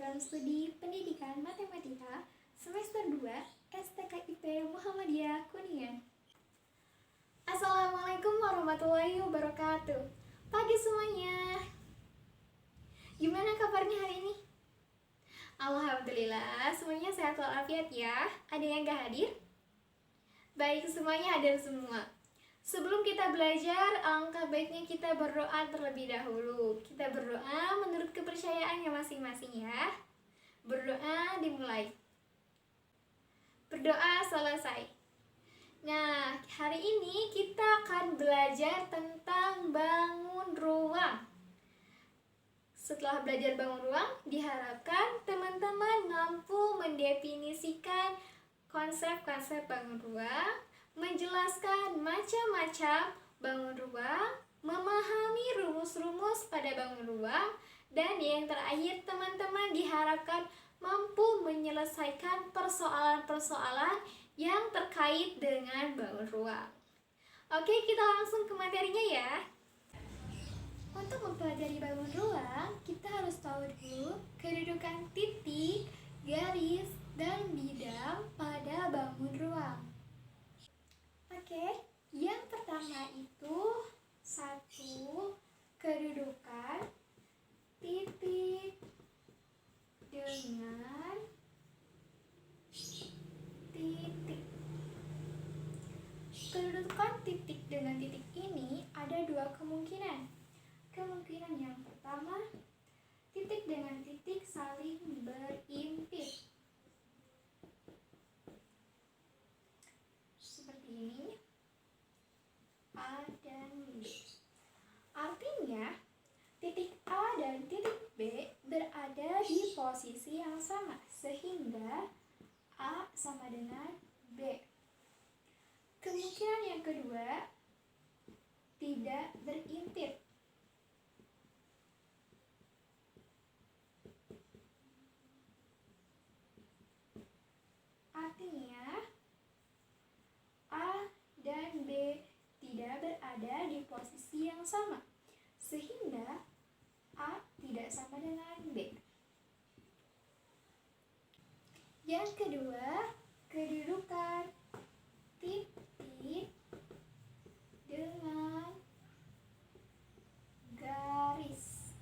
Program Studi Pendidikan Matematika Semester 2 STKIP Muhammadiyah Kuningan. Assalamualaikum warahmatullahi wabarakatuh. Pagi semuanya. Gimana kabarnya hari ini? Alhamdulillah semuanya sehat walafiat ya. Ada yang gak hadir? Baik, semuanya hadir semua. Sebelum kita belajar, alangkah baiknya kita berdoa terlebih dahulu. Kita berdoa menurut kepercayaannya masing-masing ya. Berdoa dimulai. Berdoa selesai. Nah, hari ini kita akan belajar tentang bangun ruang. Setelah belajar bangun ruang, diharapkan teman-teman mampu mendefinisikan konsep-konsep bangun ruang, menjelaskan macam-macam bangun ruang, memahami rumus-rumus pada bangun ruang, dan yang terakhir teman-teman diharapkan mampu menyelesaikan persoalan-persoalan yang terkait dengan bangun ruang. Oke, kita langsung ke materinya ya. Untuk mempelajari bangun ruang, kita harus tahu dulu kedudukan titik, garis, dan bidang pada bangun ruang. Oke, yang pertama itu satu, kedudukan titik dengan titik. Kedudukan titik dengan titik ini ada dua kemungkinan. Kemungkinan yang pertama, titik dengan titik saling berimpit. Seperti ini, A dan B. Artinya, titik A dan titik B berada di posisi yang sama, sehingga A sama dengan B. Kemungkinan yang kedua, tidak berimpit. Artinya, A dan B tidak berada di posisi yang sama, sehingga A tidak sama dengan B. Yang kedua, kedudukan titik dengan garis.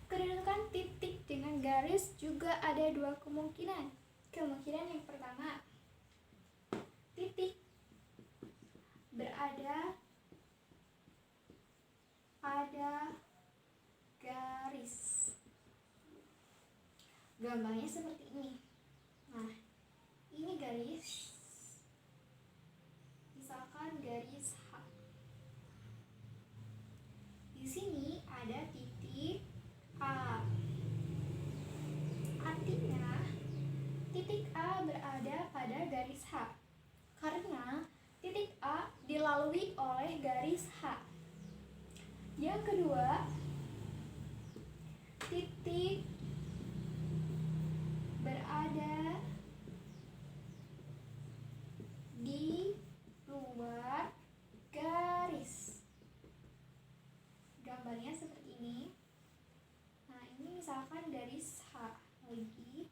Kedudukan titik dengan garis juga ada dua kemungkinan. Kemungkinan yang pertama, titik berada pada garis. Gambarnya seperti ini. Nah, ini garis. Misalkan garis H. Di sini ada titik A. Artinya, titik A berada pada garis H. Karena titik A dilalui oleh garis H. Yang kedua, titik berada di luar garis. Gambarnya seperti ini. Nah, ini misalkan garis H lagi.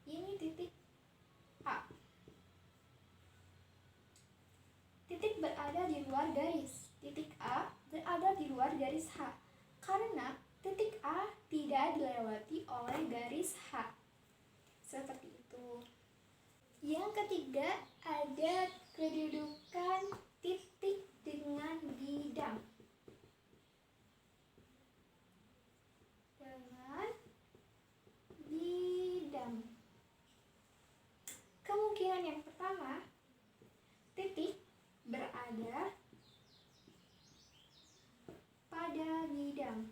Ini titik A. Titik berada di luar garis. Titik A berada di luar garis H. Karena titik A tidak dilewati oleh garis H. Seperti itu. Yang ketiga, ada kedudukan titik dengan bidang. Dengan bidang. Kemungkinan yang pertama, titik berada pada bidang.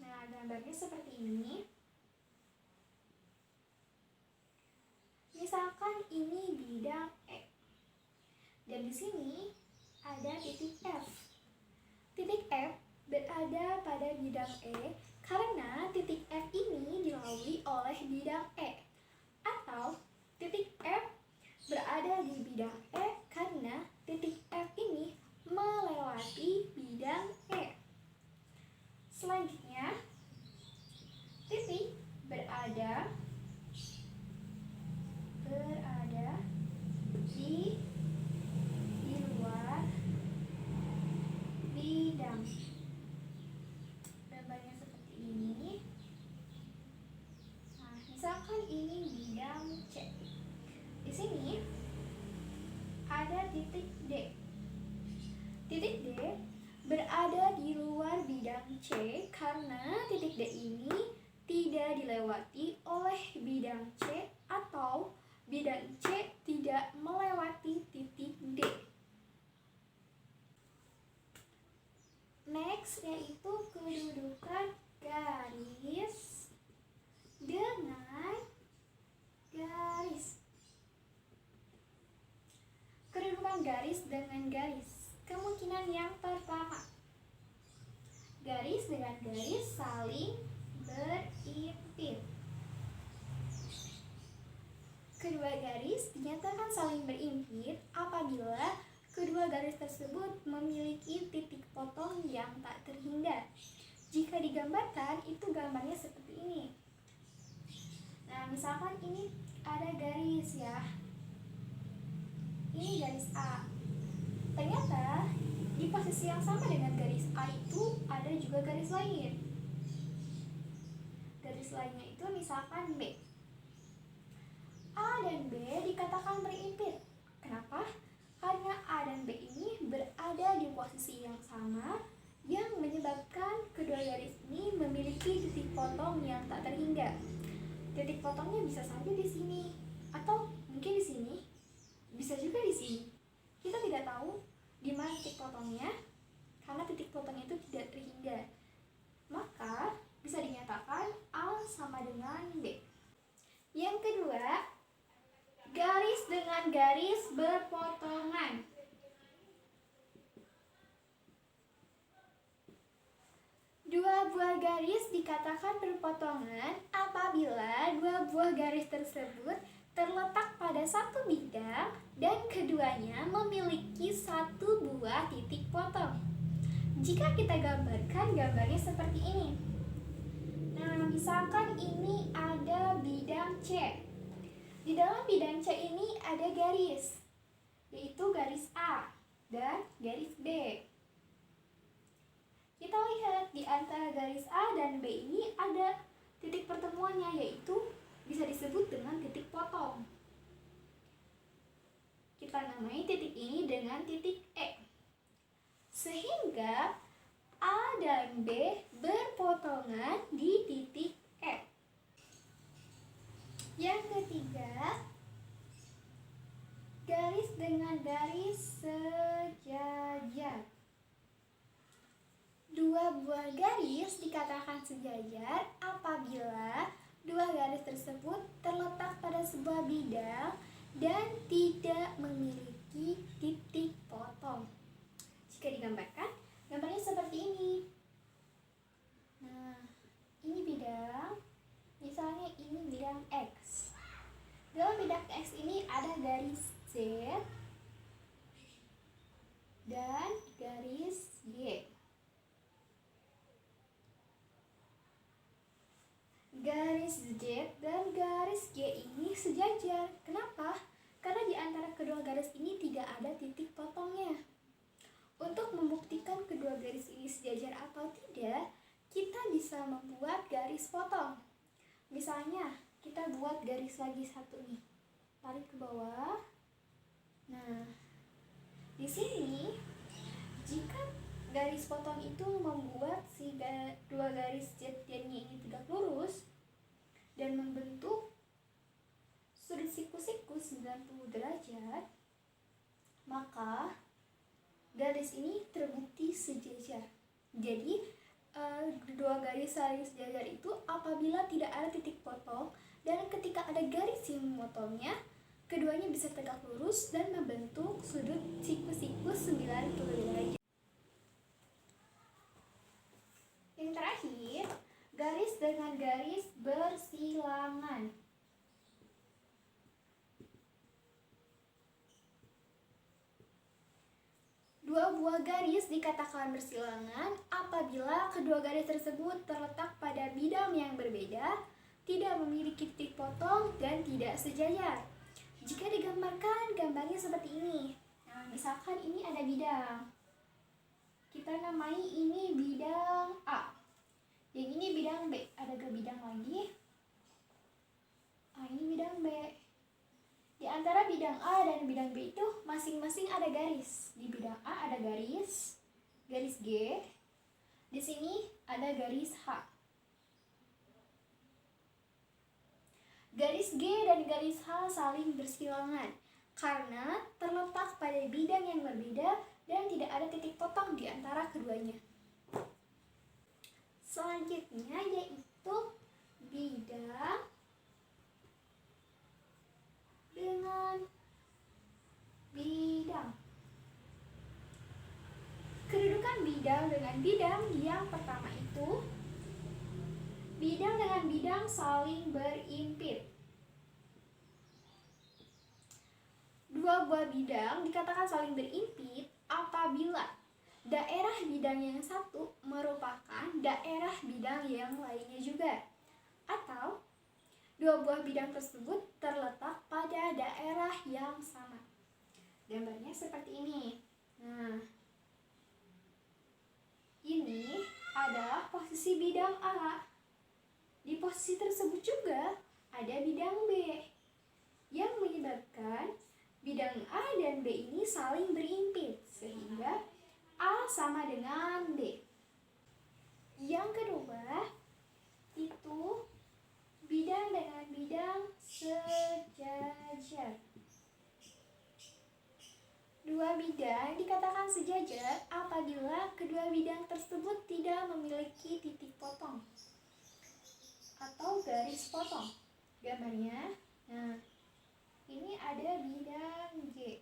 Nah, gambarnya seperti ini. Misalkan ini bidang E. Dan di sini ada titik F. Titik F berada pada bidang E karena titik F ini dilalui oleh bidang E. Atau titik F berada di bidang E karena titik F ini melewati bidang E. Di sini ada titik D. Titik D berada di luar bidang C karena titik D ini tidak dilewati oleh bidang C atau bidang C tidak melewati titik D. Next yaitu kedudukan garis dengan garis. Kedudukan garis dengan garis. Kemungkinan yang pertama, garis dengan garis saling berimpit. Kedua garis dinyatakan saling berimpit apabila kedua garis tersebut memiliki titik potong yang tak terhingga. Jika digambarkan, itu gambarnya seperti ini. Nah, misalkan ini ada garis ya. Ini garis A. Ternyata di posisi yang sama dengan garis A itu ada juga garis lain. Garis lainnya itu misalkan B. A dan B dikatakan berimpit. Kenapa? Karena A dan B ini berada di posisi yang sama yang menyebabkan kedua garis ini memiliki titik potong yang tak terhingga. Titik potongnya bisa saja di sini atau mungkin di sini, bisa juga di sini. Kita tidak tahu di mana titik potongnya karena titik potongnya itu tidak terhingga. Maka bisa dinyatakan A sama dengan B. Yang kedua, garis dengan garis berpotongan. Dua buah garis dikatakan berpotongan apabila dua buah garis tersebut terletak pada satu bidang dan keduanya memiliki satu buah titik potong. Jika kita gambarkan, gambarnya seperti ini. Nah, misalkan ini ada bidang C. Di dalam bidang C ini ada garis, yaitu garis A dan garis B. Kita lihat di antara garis A dan B ini ada titik pertemuannya, yaitu bisa disebut dengan titik potong. Kita namai titik ini dengan titik E. Sehingga A dan B berpotongan di titik E. Yang ketiga, garis dengan garis sejajar. Dua buah garis dikatakan sejajar apabila dua garis tersebut terletak pada sebuah bidang dan tidak memiliki titik potong. Jika digambarkan, gambarnya seperti ini. Nah, ini bidang, misalnya ini bidang X. Dalam bidang X ini ada garis Z dan garis Y. Garis Z dan garis Y ini sejajar. Kenapa? Karena di antara kedua garis ini tidak ada titik potongnya. Untuk membuktikan kedua garis ini sejajar atau tidak, kita bisa membuat garis potong. Misalnya, kita buat garis lagi satu nih. Tarik ke bawah. Nah, di sini jika garis potong itu membuat si dua garis Z dan Y ini tegak lurus dan membentuk sudut siku-siku 90 derajat, maka garis ini terbukti sejajar. Jadi dua garis saling sejajar itu apabila tidak ada titik potong, dan ketika ada garis yang memotongnya, keduanya bisa tegak lurus dan membentuk sudut siku-siku 90 derajat. Yang terakhir, garis dengan garis bersilangan. Dua buah garis dikatakan bersilangan apabila kedua garis tersebut terletak pada bidang yang berbeda, tidak memiliki titik potong, dan tidak sejajar. Jika digambarkan, gambarnya seperti ini. Nah, misalkan ini ada bidang. Kita namai ini bidang A. Yang ini bidang B. Ada ke bidang lagi. Ah, ini bidang B. Di antara bidang A dan bidang B itu masing-masing ada garis. Di bidang A ada garis G. Di sini ada garis H. Garis G dan garis H saling bersilangan karena terletak pada bidang yang berbeda dan tidak ada titik potong di antara keduanya. Selanjutnya yaitu bidang dengan bidang. Kedudukan bidang dengan bidang yang pertama itu bidang dengan bidang saling berimpit. Dua buah bidang dikatakan saling berimpit apabila daerah bidang yang satu merupakan daerah bidang yang lainnya juga, atau dua buah bidang tersebut terletak pada daerah yang sama. Gambarnya seperti ini. Nah, ini adalah posisi bidang A. Di posisi tersebut juga ada bidang B yang menyebabkan bidang A dan B ini saling berimpit sehingga A sama dengan B. Yang kedua itu bidang dengan bidang sejajar. Dua bidang dikatakan sejajar apabila kedua bidang tersebut tidak memiliki titik potong atau garis potong. Gambarnya, nah, ini ada bidang G.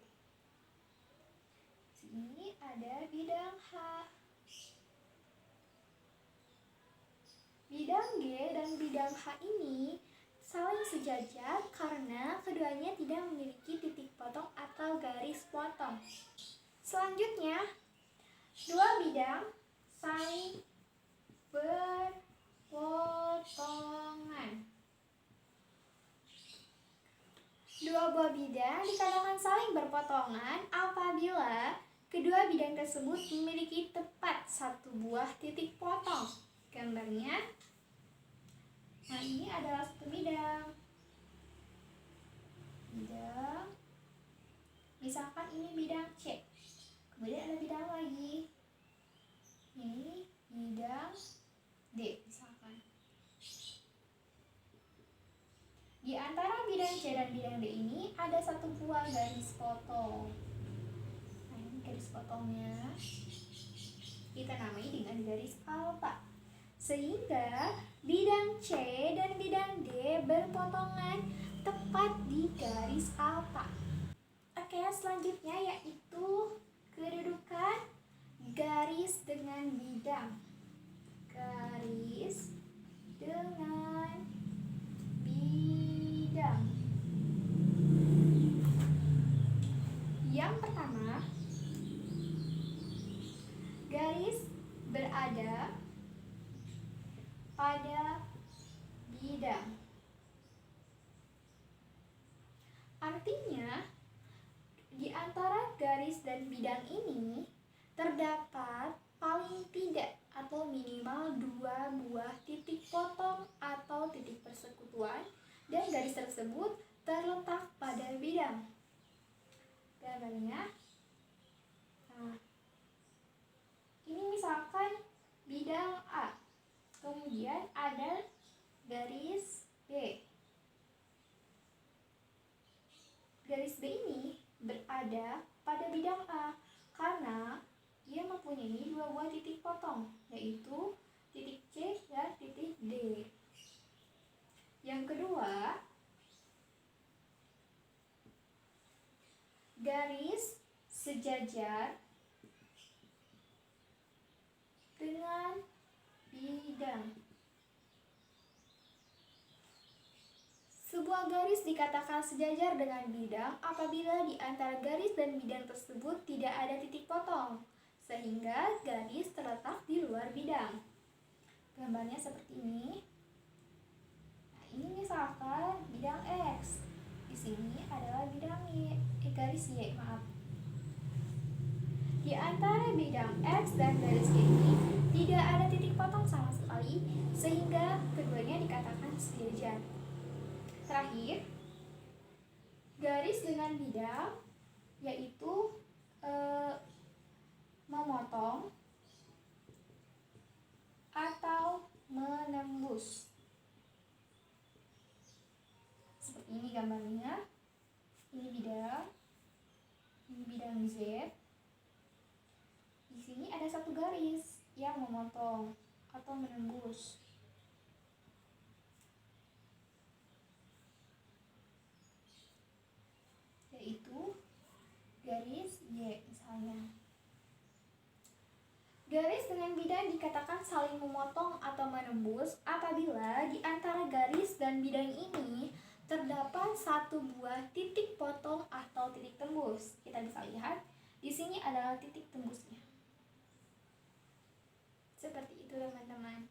Sini ada bidang H. Bidang G dan bidang H ini saling sejajar karena keduanya tidak memiliki titik potong atau garis potong. Selanjutnya, dua bidang saling berpotongan. Dua buah bidang dikatakan saling berpotongan apabila kedua bidang tersebut memiliki tepat satu buah titik potong. Gambarnya, nah ini adalah satu bidang. Misalkan ini bidang C. Kemudian ada bidang lagi. Ini bidang D misalkan. Di antara bidang C dan bidang D ini ada satu buah garis potong. Nah, ini garis potongnya kita namai dengan garis alfa. Sehingga bidang C dan bidang D berpotongan tepat di garis alfa. Oke, selanjutnya yaitu kedudukan garis dengan bidang. Garis dengan bidang. Yang pertama, garis berada pada bidang. Artinya, di antara garis dan bidang ini terdapat paling tidak atau minimal dua buah titik potong atau titik persekutuan dan garis tersebut terletak pada bidang. Gambarnya, nah, ini misalkan bidang A, kemudian ada garis B. Garis B ini berada pada bidang A karena dia mempunyai dua buah titik potong, yaitu titik C dan titik D. Yang kedua, garis sejajar dengan bidang. Sebuah garis dikatakan sejajar dengan bidang apabila di antara garis dan bidang tersebut tidak ada titik potong, sehingga garis terletak di luar bidang. Gambarnya seperti ini. Nah, ini misalkan bidang X. Di sini adalah bidang garis Y, maaf. Di antara bidang X dan garis Y ini tidak ada titik potong sama sekali, sehingga keduanya dikatakan sejajar. Terakhir, garis dengan dengan bidang, yaitu memotong atau menembus. Seperti ini gambarnya. Ini bidang Z. Di sini ada satu garis yang memotong atau menembus. Yaitu garis Y misalnya. Garis dengan bidang dikatakan saling memotong atau menembus apabila di antara garis dan bidang ini terdapat satu buah titik potong atau titik tembus. Kita bisa lihat di sini adalah titik tembusnya. Seperti itu teman-teman.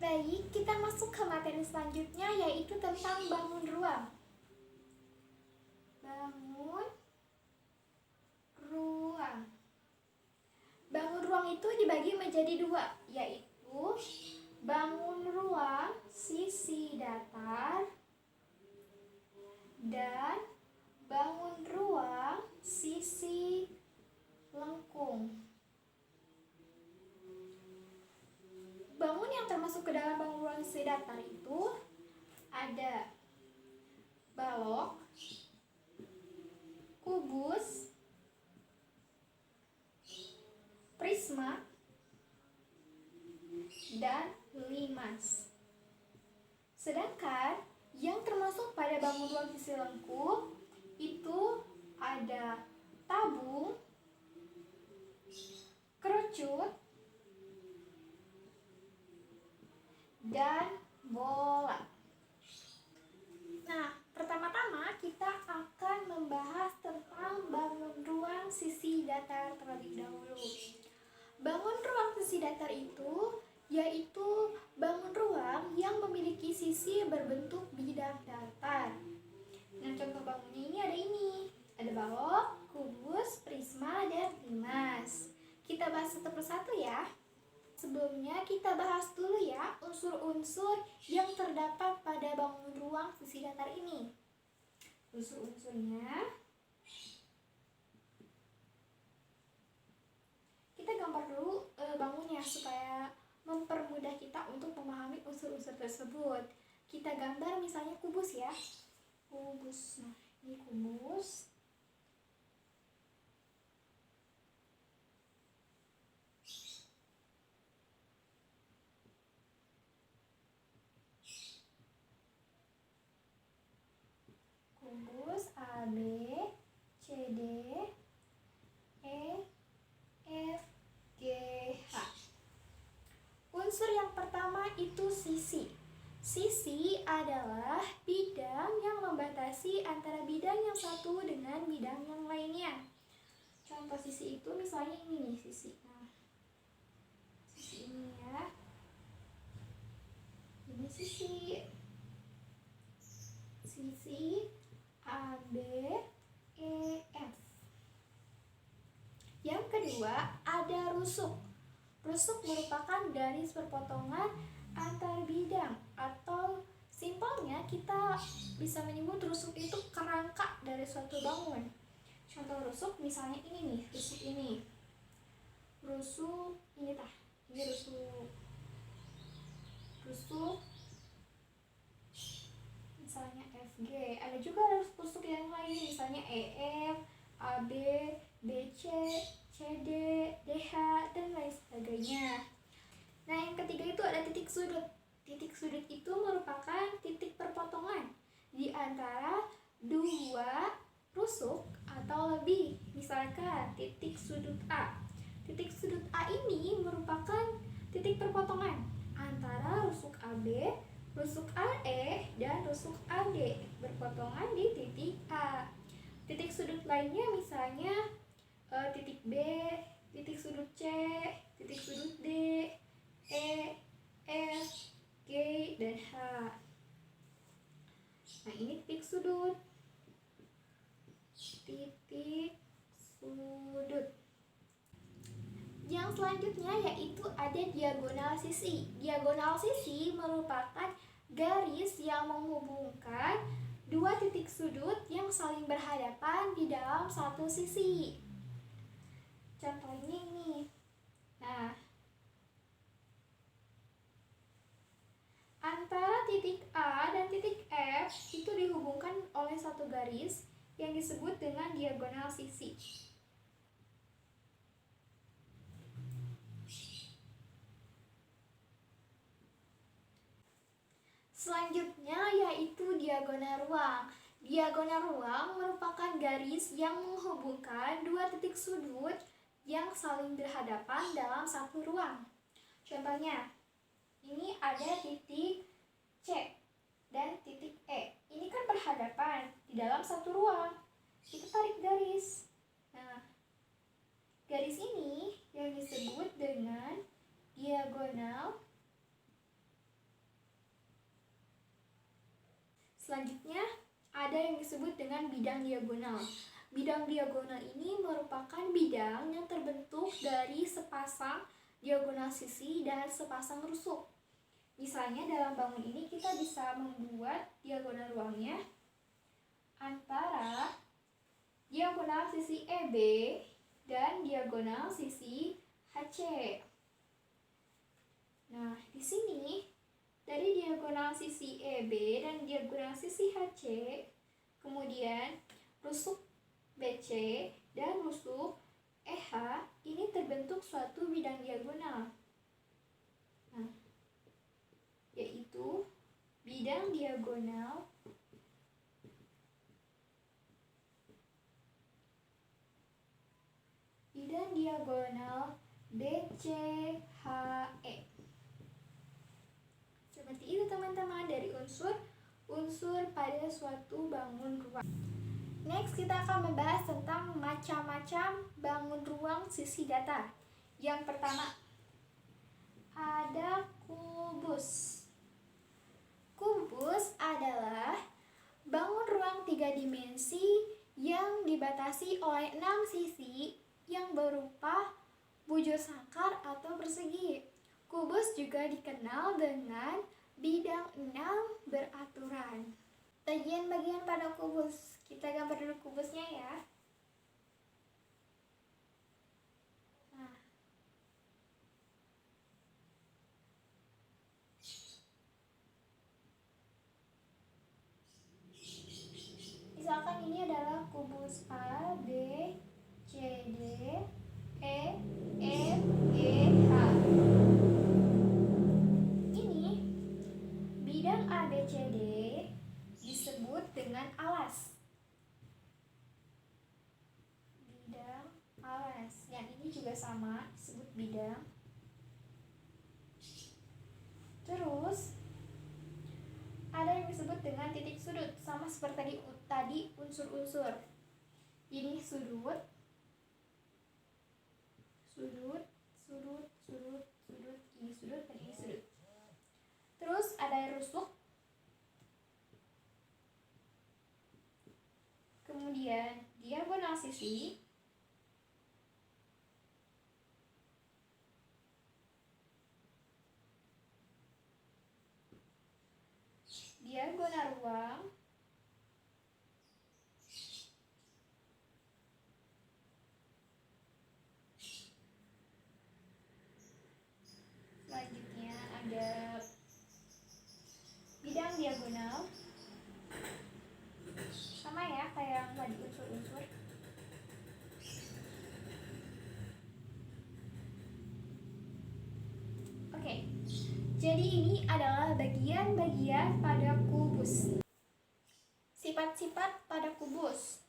Baik, kita masuk ke materi selanjutnya, yaitu tentang bangun ruang. Bangun ruang. Bangun ruang itu dibagi menjadi dua, yaitu bangun ruang sisi datar dan bangun ruang sisi lengkung. Bangun yang termasuk ke dalam bangun ruang sisi datar itu ada balok, kubus, prisma, dan limas. Sedangkan yang termasuk pada bangun ruang sisi lengkung itu ada tabung, kerucut, dan bola. Nah, pertama-tama kita akan membahas tentang bangun ruang sisi datar terlebih dahulu. Bangun ruang sisi datar itu yaitu bangun ruang yang memiliki sisi berbentuk bidang datar. Nah, contoh bangunnya ini ada balok, kubus, prisma, dan limas. Kita bahas satu persatu ya. Sebelumnya kita bahas dulu ya unsur-unsur yang terdapat pada bangun ruang sisi datar ini. Unsur-unsurnya kita gambar dulu bangunnya supaya mempermudah kita untuk memahami unsur-unsur tersebut. Kita gambar misalnya kubus ya. Kubus. Nah, ini kubus. Kubus A, B, C, D, E, F, G, H. Unsur yang pertama itu sisi. Sisi adalah bidang yang membatasi antara bidang yang satu dengan bidang yang lainnya. Contoh sisi itu misalnya ini nih sisi. Nah, sisi ini ya. Ini sisi. Sisi A, B, E, F. Yang kedua ada rusuk. Rusuk merupakan garis perpotongan antar bidang, atau simpelnya kita bisa menyebut rusuk itu kerangka dari suatu bangun. Contoh rusuk misalnya ini nih, rusuk ini. Rusuk ini tah, ini rusuk. Rusuk misalnya FG. Ada juga rusuk yang lain misalnya EF, AB, BC, CD, DH, dan lain sebagainya. Nah, yang ketiga itu ada titik sudut. Titik sudut itu merupakan titik perpotongan di antara dua rusuk atau lebih. Misalkan titik sudut A. Titik sudut A ini merupakan titik perpotongan antara rusuk AB, rusuk AE, dan rusuk AD berpotongan di titik A. Titik sudut lainnya misalnya titik B, titik sudut C, titik sudut D, E, F, G, dan H. Nah, ini titik sudut. Titik sudut. Yang selanjutnya yaitu ada diagonal sisi. Diagonal sisi merupakan garis yang menghubungkan dua titik sudut yang saling berhadapan di dalam satu sisi. Contohnya ini. Nah, antara titik A dan titik F itu dihubungkan oleh satu garis yang disebut dengan diagonal sisi. Selanjutnya yaitu diagonal ruang. Diagonal ruang merupakan garis yang menghubungkan dua titik sudut yang saling berhadapan dalam satu ruang. Contohnya, ini ada titik C dan titik E. Ini kan berhadapan di dalam satu ruang. Kita tarik garis. Nah, garis ini yang disebut dengan diagonal. Selanjutnya, ada yang disebut dengan bidang diagonal. Bidang diagonal ini merupakan bidang yang terbentuk dari sepasang diagonal sisi dan sepasang rusuk. Misalnya dalam bangun ini kita bisa membuat diagonal ruangnya antara diagonal sisi EB dan diagonal sisi HC. Nah, di sini dari diagonal sisi EB dan diagonal sisi HC, kemudian rusuk BC dan rusuk EH ini terbentuk suatu bidang diagonal. Nah, yaitu bidang diagonal BCHE. Seperti itu teman-teman dari unsur pada suatu bangun ruang. Next kita akan membahas tentang macam-macam bangun ruang sisi datar. Yang pertama ada kubus. Kubus adalah bangun ruang 3 dimensi yang dibatasi oleh 6 sisi yang berupa bujur sangkar atau persegi. Kubus juga dikenal dengan bidang 6 beraturan. Bagian-bagian pada kubus. Kita gambar dulu kubusnya ya. Nah, misalkan ini adalah kubus A, B, C, D, E, F, G, H. Ini bidang ABCD disebut dengan alas. Bidang alas. Yang ini juga sama, disebut bidang. Terus ada yang disebut dengan titik sudut, sama seperti tadi unsur-unsur. Ini sudut, ini sudut, dan ini sudut. Terus ada rusuk, kemudian diagonal sisi, diagonal ruang, selanjutnya ada bidang diagonal, sama ya kayak yang tadi unsur-unsur. Oke, jadi ini adalah bagian-bagian pada kubus. Sifat-sifat pada kubus.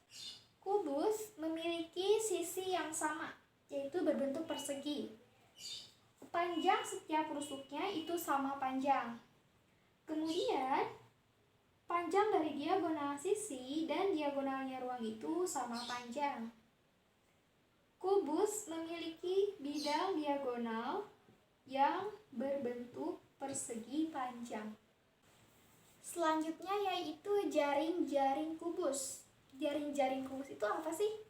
Kubus memiliki sisi yang sama, yaitu berbentuk persegi. Panjang setiap rusuknya itu sama panjang. Kemudian panjang dari diagonal sisi dan diagonalnya ruang itu sama panjang. Kubus memiliki bidang diagonal yang berbentuk persegi panjang. Selanjutnya yaitu jaring-jaring kubus. Jaring-jaring kubus itu apa sih?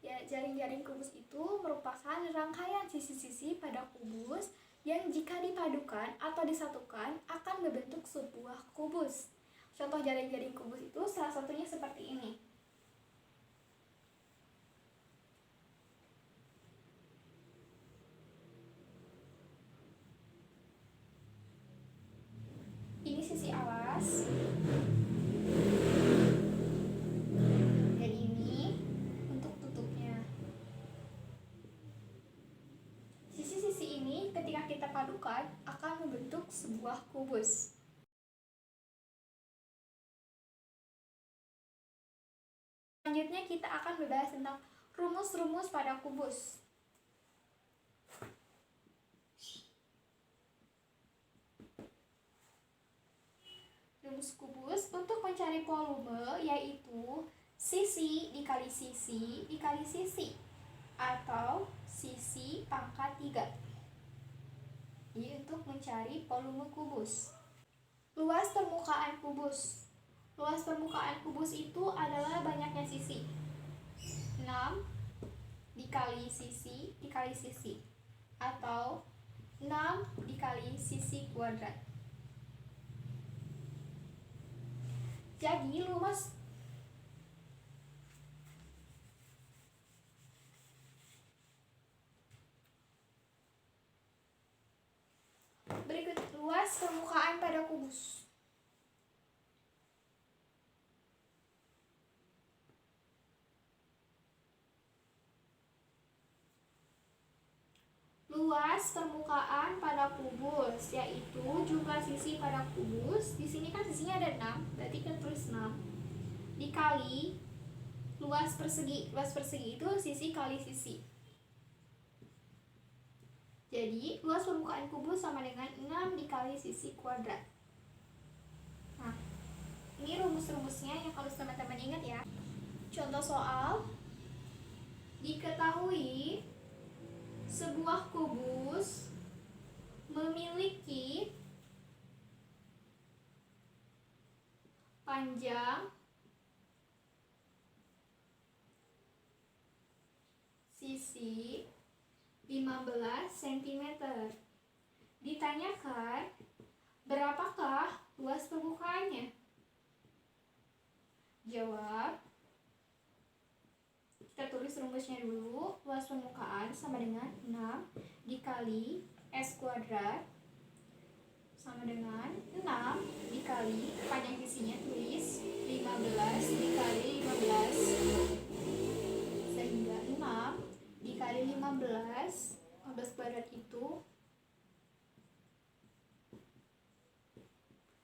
Ya, jaring-jaring kubus itu merupakan rangkaian sisi-sisi pada kubus yang jika dipadukan atau disatukan akan membentuk sebuah kubus. Contoh jaring-jaring kubus itu salah satunya seperti ini. Ini sisi alas. Dan ini untuk tutupnya. Sisi-sisi ini ketika kita padukan akan membentuk sebuah kubus. Selanjutnya kita akan membahas tentang rumus-rumus pada kubus. Rumus kubus untuk mencari volume yaitu sisi dikali sisi dikali sisi atau sisi pangkat 3. Ini untuk mencari volume kubus. Luas permukaan kubus. Luas permukaan kubus itu adalah banyaknya sisi. 6 dikali sisi atau 6 dikali sisi kuadrat. Jadi luas berikut luas permukaan pada kubus. Luas permukaan pada kubus yaitu jumlah sisi pada kubus. Di sini kan sisinya ada 6, berarti kita tulis 6 dikali luas persegi. Luas persegi itu sisi kali sisi. Jadi luas permukaan kubus sama dengan 6 dikali sisi kuadrat. Nah, ini rumus-rumusnya yang harus teman-teman ingat ya. Contoh soal, diketahui sebuah kubus memiliki panjang sisi 15 cm. Ditanyakan berapakah luas permukaannya? Jawab. Kita tulis rumusnya dulu. Luas permukaan sama dengan 6 dikali S kuadrat sama dengan 6 dikali panjang sisinya tulis 15 dikali 15, sehingga 6 dikali 15 kuadrat itu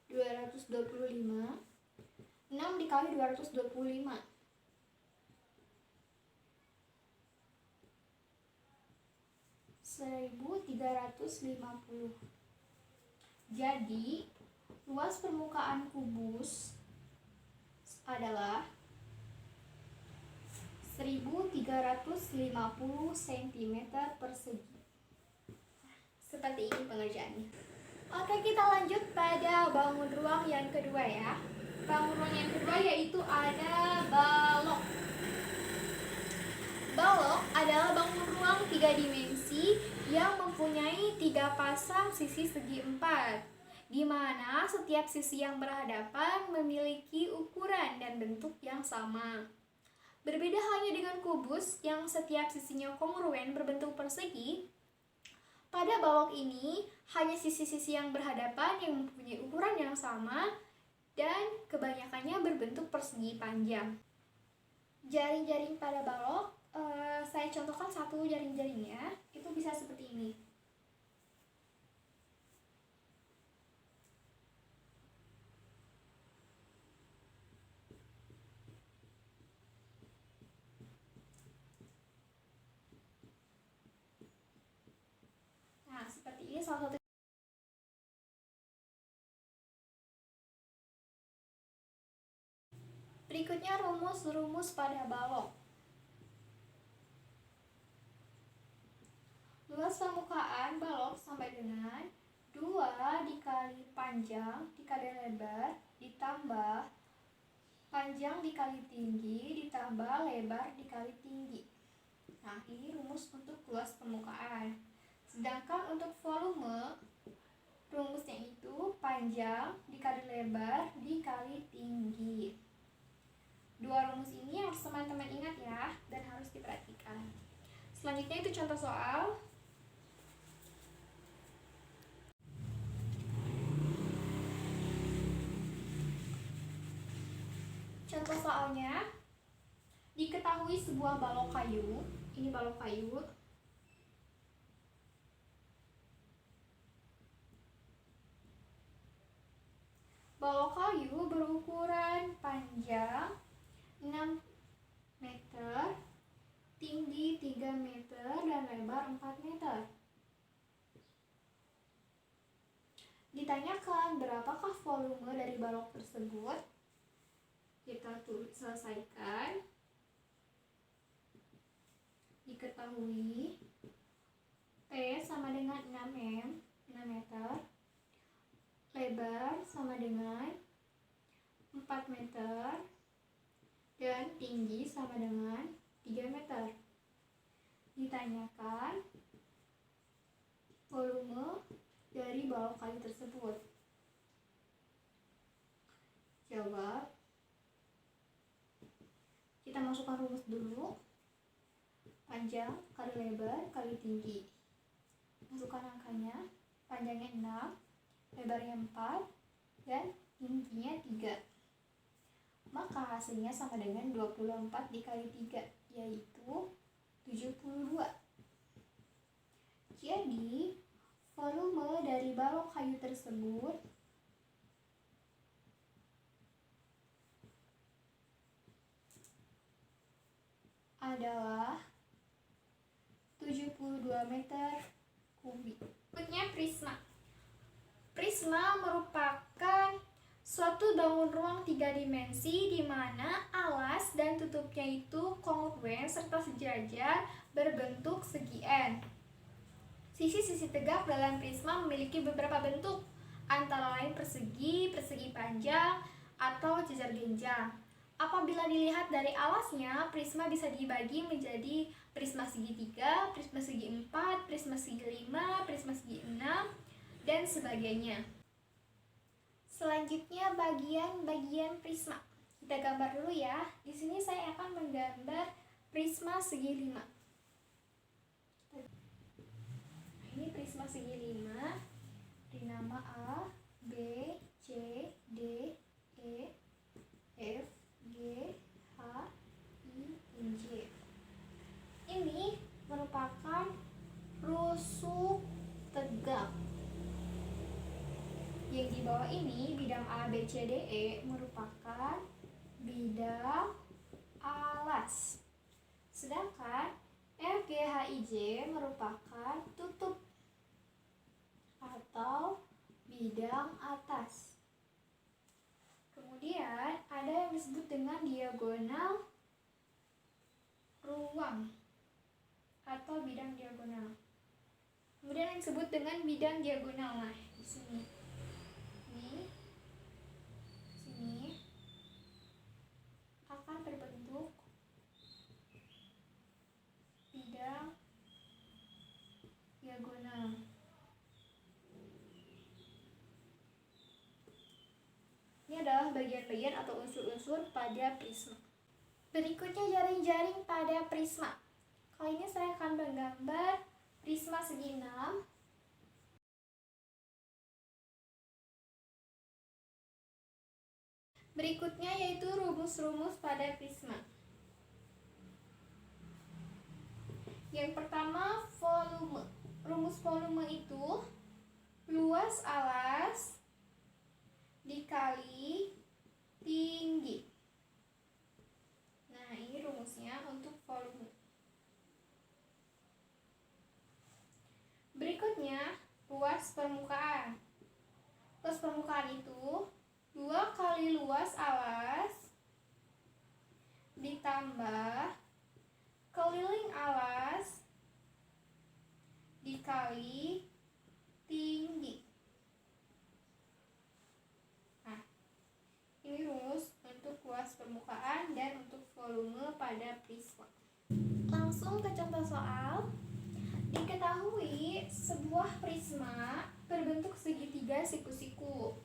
225. 6 dikali 225 1350. Jadi luas permukaan kubus adalah 1350 cm persegi. Seperti ini pengerjaannya. Oke, kita lanjut pada bangun ruang yang kedua ya. Bangun ruang yang kedua yaitu ada balok. Balok adalah bangun ruang 3 dimensi yang mempunyai 3 pasang sisi segi 4, di mana setiap sisi yang berhadapan memiliki ukuran dan bentuk yang sama. Berbeda halnya dengan kubus yang setiap sisinya kongruen berbentuk persegi, pada balok ini hanya sisi-sisi yang berhadapan yang mempunyai ukuran yang sama dan kebanyakannya berbentuk persegi panjang. Jaring-jaring pada balok, saya contohkan satu jaring-jaringnya, itu bisa seperti ini. Nah, seperti ini salah satu. Berikutnya rumus-rumus pada balok. Luas permukaan balok sama dengan 2 dikali panjang dikali lebar ditambah panjang dikali tinggi ditambah lebar dikali tinggi. Nah, ini rumus untuk luas permukaan. Sedangkan untuk volume, rumusnya itu panjang panjang dikali lebar dikali tinggi. Dua rumus ini harus teman-teman ingat ya, dan harus diperhatikan. Selanjutnya itu contoh soal. Contoh soalnya, diketahui sebuah balok kayu, ini balok kayu, balok kayu berukuran panjang 6 meter, tinggi 3 meter, dan lebar 4 meter. Ditanyakan berapakah volume dari balok tersebut. Kita selesaikan. Diketahui P sama dengan 6 meter, lebar sama dengan 4 meter, dan tinggi sama dengan 3 meter. Ditanyakan volume dari balok kayu tersebut. Jawab. Kita masukkan rumus dulu. Panjang kali lebar kali tinggi. Masukkan angkanya. Panjangnya 6, lebarnya 4, dan tingginya 3. Maka hasilnya sama dengan 24 dikali 3, yaitu 72. Jadi, volume dari balok kayu tersebut adalah 72 meter kubik. Berikutnya prisma. Prisma merupakan suatu bangun ruang 3 dimensi di mana alas dan tutupnya itu kongruen serta sejajar berbentuk segi N. Sisi-sisi tegak dalam prisma memiliki beberapa bentuk, antara lain persegi, persegi panjang, atau jajar genjang. Apabila dilihat dari alasnya, prisma bisa dibagi menjadi prisma segitiga, prisma segi 4, prisma segi 5, prisma segi 6, dan sebagainya. Selanjutnya bagian-bagian prisma. Kita gambar dulu ya. Di sini saya akan menggambar prisma segi 5. Nah, ini prisma segi 5. Beri nama A, B, C, D, E, F, G, H, I, J. Ini merupakan rusuk tegak. Yang di bawah ini bidang A, B, C, D, E merupakan bidang alas. Sedangkan F, G, H, I, J merupakan tutup atau bidang atas. Kemudian ada yang disebut dengan diagonal ruang atau bidang diagonal. Kemudian yang disebut dengan bidang diagonal. Nah, di sini. Sini akan terbentuk bidang diagonal. Ini adalah bagian-bagian atau unsur-unsur pada prisma. Berikutnya jaring-jaring pada prisma. Kali ini saya akan menggambar prisma segi 6. Berikutnya yaitu rumus-rumus pada prisma. Yang pertama, volume. Rumus volume itu luas alas dikali tinggi. Nah, ini rumusnya untuk volume. Berikutnya, luas permukaan. Luas permukaan itu 2 kali luas alas ditambah keliling alas dikali tinggi. Nah, ini rumus untuk luas permukaan dan untuk volume pada prisma. Langsung ke contoh soal. Diketahui sebuah prisma berbentuk segitiga siku-siku.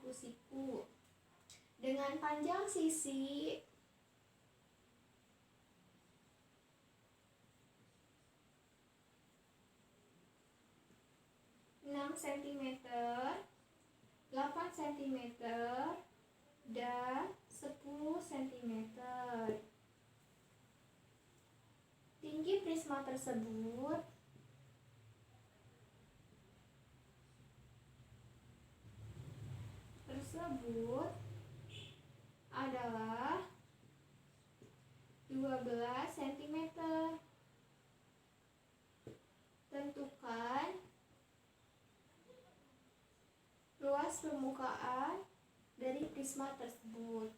siku-siku. Dengan panjang sisi 6 cm, 8 cm, dan 10 cm. Tinggi prisma tersebut adalah 12 cm. Tentukan luas permukaan dari prisma tersebut.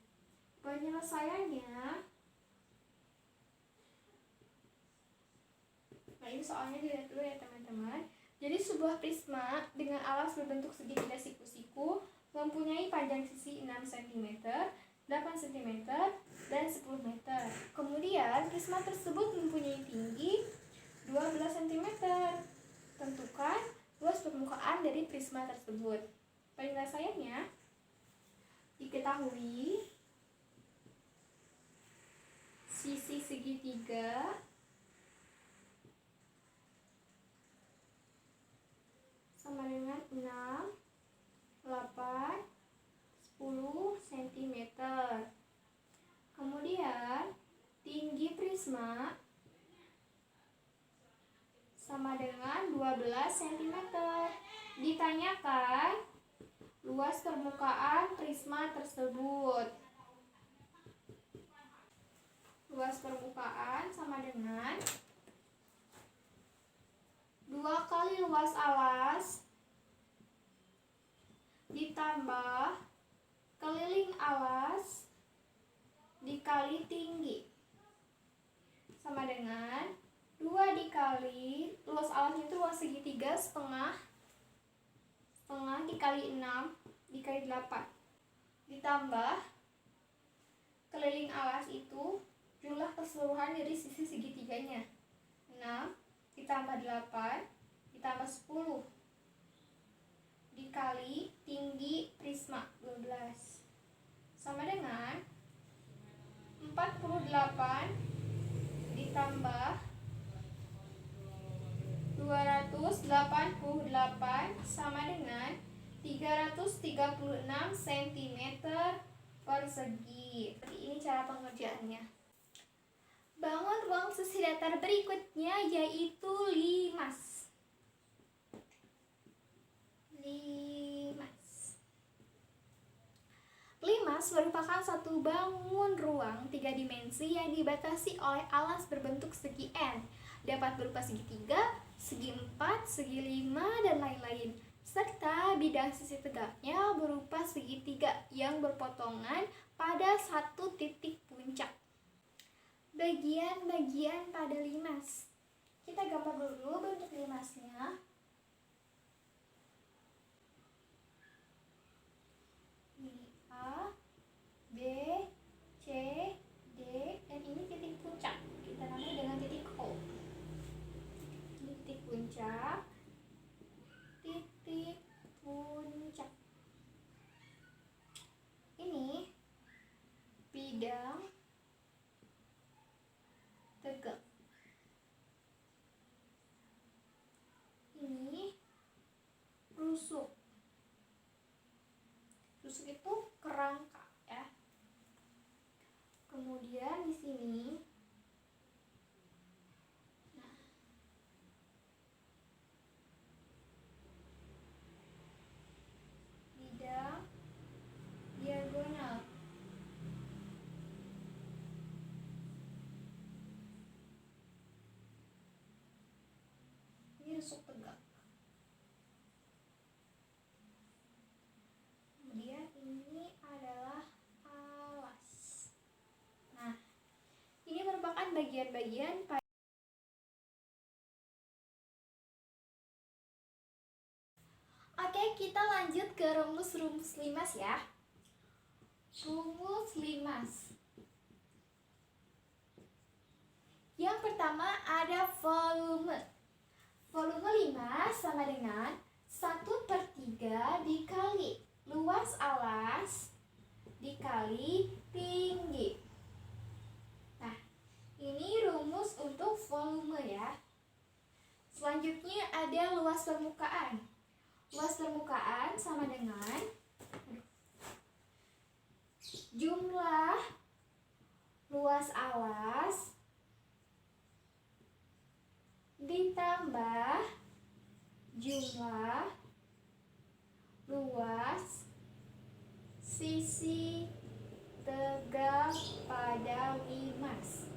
Penyelesaiannya, nah ini soalnya dilihat dulu ya teman-teman. Jadi sebuah prisma dengan alas berbentuk segitiga siku-siku mempunyai panjang sisi 6 cm, 8 cm, dan 10 meter. Kemudian prisma tersebut mempunyai tinggi 12 cm. Tentukan luas permukaan dari prisma tersebut. Penyelesaiannya, diketahui sisi segitiga sama dengan 6, 8, 10 cm. Kemudian tinggi prisma sama dengan 12 cm. Ditanyakan luas permukaan prisma tersebut. Luas permukaan sama dengan 2 kali luas alas ditambah keliling alas dikali tinggi, sama dengan 2 dikali luas alasnya itu luas segitiga setengah dikali 6 dikali 8 ditambah keliling alas itu jumlah keseluruhan dari sisi segitiganya, 6 ditambah 8 ditambah 10 dikali tinggi prisma 12, sama dengan 48 ditambah 288 sama dengan 336 cm persegi. Ini cara pengerjaannya. Bangun ruang sisi datar berikutnya, yaitu limas. Limas merupakan satu bangun ruang 3 dimensi yang dibatasi oleh alas berbentuk segi N. Dapat berupa segitiga, segi 4, segi 5, dan lain-lain. Serta bidang sisi tegaknya berupa segitiga yang berpotongan pada satu titik puncak. Bagian-bagian pada limas. Kita gambar dulu bentuk limasnya. Ini A, B, C, D, dan ini titik puncak. Kita namai dengan titik O. Ini titik puncak. Titik puncak. Ini bidang tegak. Ini rusuk. Rusuk itu kerangka ya. Kemudian di sini bidang diagonal. Ini rusuk tegak. Kemudian ini adalah alas. Nah, ini merupakan bagian-bagian pada. Oke, kita lanjut ke rumus-rumus limas ya. Rumus limas. Yang pertama ada volume. Volume limas sama dengan 1/3 dikali luas alas dikali tinggi. Nah, ini rumus untuk volume ya. Selanjutnya ada luas permukaan. Luas permukaan sama dengan jumlah luas alas ditambah jumlah luas sisi tegak pada limas.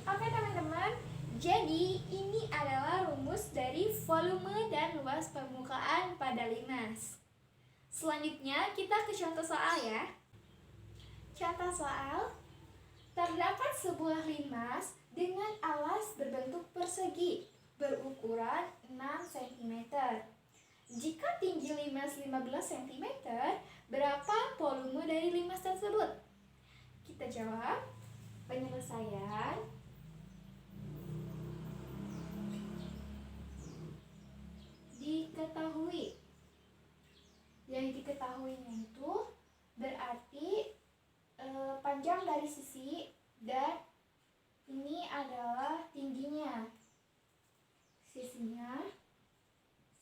Oke teman-teman, jadi ini adalah rumus dari volume dan luas permukaan pada limas. Selanjutnya kita ke contoh soal ya. Contoh soal, terdapat sebuah limas dengan alas berbentuk persegi berukuran 6 cm. Jika tinggi limas 15 cm, berapa volume dari limas tersebut? Kita jawab. Penyelesaian diketahui. Yang diketahuinya itu berarti panjang dari sisi dan ini adalah tingginya.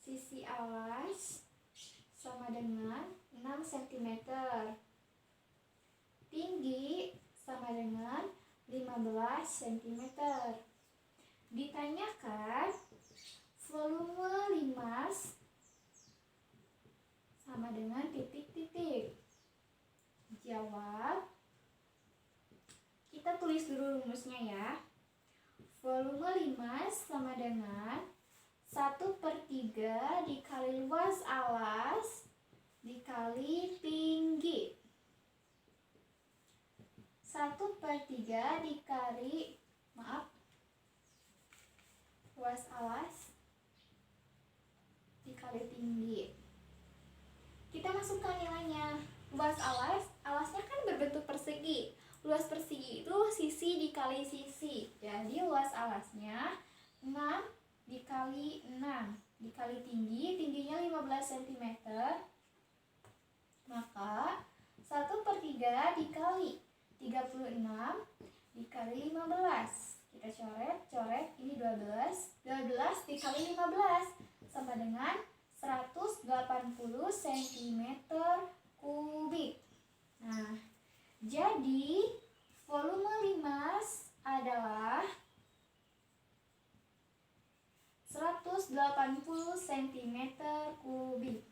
Sisi alas sama dengan 6 cm. Tinggi sama dengan 15 cm. Ditanyakan volume limas sama dengan titik-titik. Jawab. Kita tulis dulu rumusnya ya. Volume limas sama dengan 1/3 dikali luas alas dikali tinggi. 1/3 dikali luas alas dikali tinggi. Kita masukkan nilainya. Luas alasnya kan berbentuk persegi. Luas persegi itu sisi dikali sisi. Jadi luas alasnya 6 dikali 6 dikali tingginya 15 cm. Maka 1/3 dikali 36 dikali 15. Kita coret, ini 12 dikali 15 sama dengan 180 cm kubik. Nah, jadi volume limas adalah 180 cm kubik.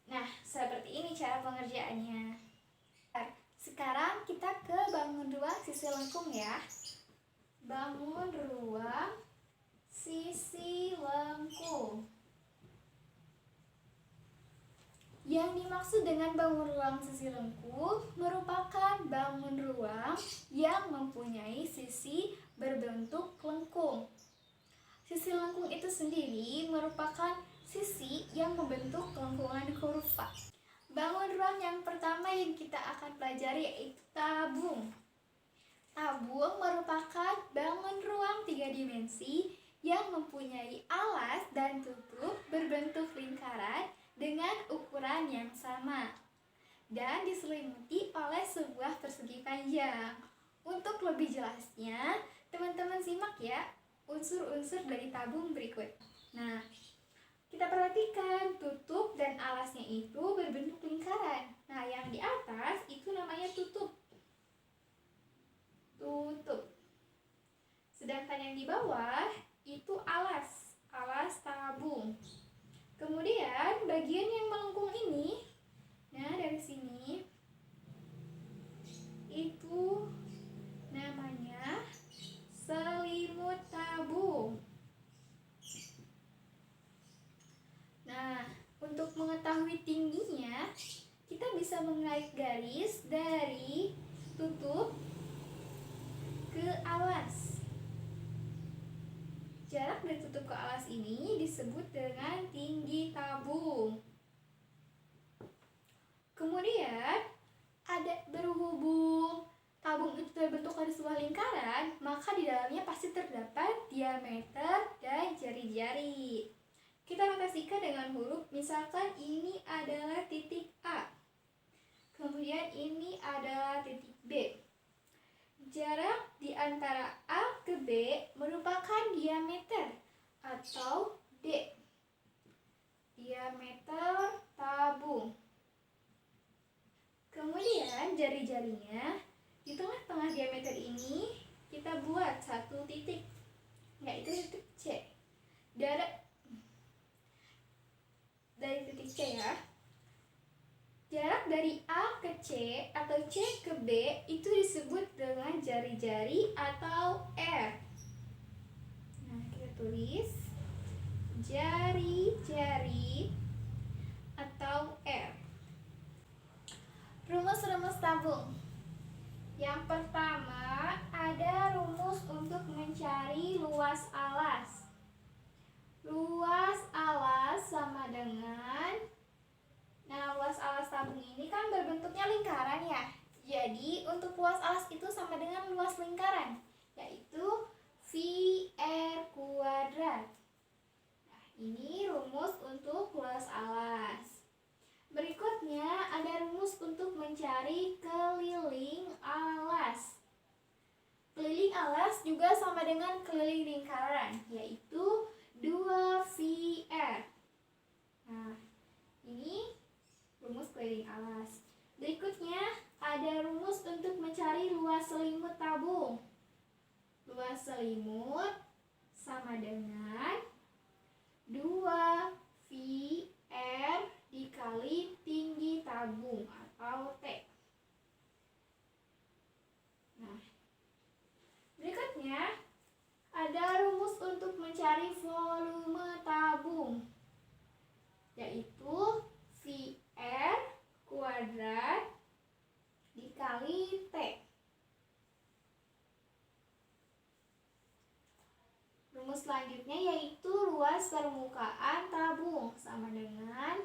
Nah, seperti ini cara pengerjaannya. Sekarang kita ke bangun ruang sisi lengkung ya. Bangun ruang sisi lengkung. Yang dimaksud dengan bangun ruang sisi lengkung merupakan bangun ruang yang mempunyai sisi berbentuk lengkung. Sisi lengkung itu sendiri merupakan sisi yang membentuk lengkungan kurva. Bangun ruang yang pertama yang kita akan pelajari yaitu tabung. Tabung merupakan bangun ruang 3 dimensi yang mempunyai alas dan tutup berbentuk lingkaran dengan ukuran yang sama dan diselimuti oleh sebuah persegi panjang. Untuk lebih jelasnya, teman-teman simak ya unsur-unsur dari tabung berikut. Nah, kita perhatikan tutup dan alasnya itu berbentuk lingkaran. Nah, yang di atas itu namanya tutup. Sedangkan yang di bawah itu alas tabung. Kemudian bagian yang melengkung ini, nah dari sini itu namanya selimut tabung. Nah, untuk mengetahui tingginya, kita bisa menarik garis dari tutup ke alas. Jarak dari tutup ke alas ini disebut dengan tinggi tabung. Kemudian, ada berhubung tabung itu terbentuk dari sebuah lingkaran, maka di dalamnya pasti terdapat diameter dan jari-jari. Kita notasikan dengan huruf, misalkan ini adalah titik A. Kemudian ini adalah titik B. Jarak di antara A ke B merupakan diameter atau D. Diameter tabung. Kemudian jari-jarinya di tengah-tengah diameter ini kita buat satu titik, yaitu titik C. Dari titik C ya. Jarak dari A ke C atau C ke B itu disebut dengan jari-jari atau R. Nah, kita tulis jari-jari atau R. Rumus-rumus tabung. Yang pertama, ada rumus untuk mencari luas alas. Luas alas sama dengan, nah luas alas tabung ini kan berbentuknya lingkaran ya. Jadi untuk luas alas itu sama dengan luas lingkaran, yaitu VR kuadrat. Nah, ini rumus untuk luas alas. Berikutnya ada rumus untuk mencari keliling alas. Keliling alas juga sama dengan keliling lingkaran, yaitu 2VR. Nah, ini rumus keliling alas. Berikutnya ada rumus untuk mencari luas selimut tabung. Luas selimut sama dengan 2VR dikali tinggi tabung atau T. Nah, berikutnya ada rumus untuk mencari volume tabung, yaitu VR kuadrat dikali T. Rumus selanjutnya yaitu luas permukaan tabung sama dengan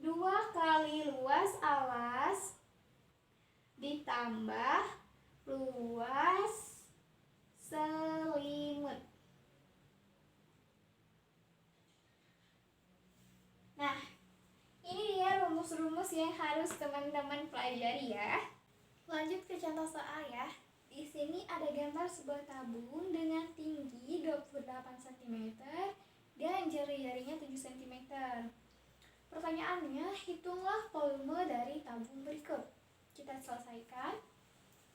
2 kali luas alas ditambah luas selimut. Nah, ini dia rumus-rumus yang harus teman-teman pelajari ya. Lanjut ke contoh soal ya. Di sini ada gambar sebuah tabung dengan tinggi 28 cm dan jari-jarinya 7 cm. Pertanyaannya, hitunglah volume dari tabung berikut. Kita selesaikan.